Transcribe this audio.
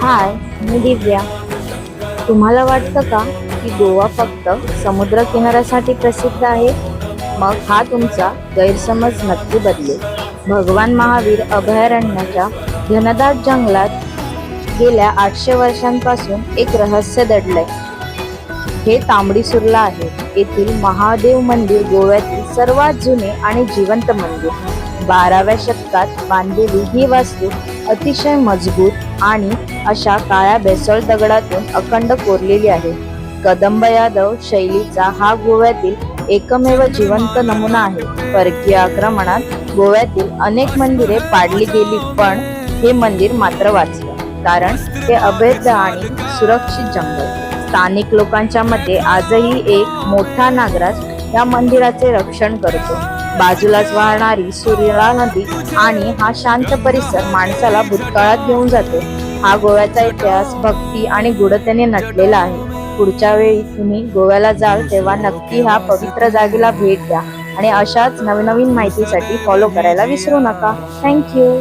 हाय, मी दिव्या. तुम्हाला वाटतं का की गोवा फक्त समुद्रकिनाऱ्यासाठी प्रसिद्ध आहे? मग हा तुमचा गैरसमज नक्की बदलेल. भगवान महावीर अभयारण्याच्या घनदाट जंगलात गेल्या 800 वर्षांपासून एक रहस्य दडलंय. हे तांबडी सुर्ला आहे. येथील महादेव मंदिर गोव्यातील सर्वात जुने आणि जिवंत मंदिर. 12व्या शतकात बांधलेली ही वास्तू अतिशय मजबूत आणि अशा काळ्या बेसॉल्ट दगडातून अखंड कोरलेली आहे. कदंब यादव शैलीचा हा गोव्यातील एकमेव जिवंत नमुना आहे. परकीय आक्रमणात गोव्यातील अनेक मंदिरे पाडली गेली, पण हे मंदिर मात्र वाचलं, कारण ते अभेद्य आणि सुरक्षित जंगल. स्थानिक लोकांच्या मते आजही एक मोठा नागराज या मंदिराचे रक्षण करतो. बाजूलाच वाहणारी सुर्ला नदी आणि हा शांत परिसर माणसाला भूतकाळात घेऊन जातो. हा गोव्याचा इतिहास, भक्ती आणि गूढतेने नटलेला आहे. पुढच्या वेळी तुम्ही गोव्याला जाल तेव्हा नक्की ह्या पवित्र जागेला भेट द्या आणि अशाच नवनवीन माहितीसाठी फॉलो करायला विसरू नका. थँक्यू.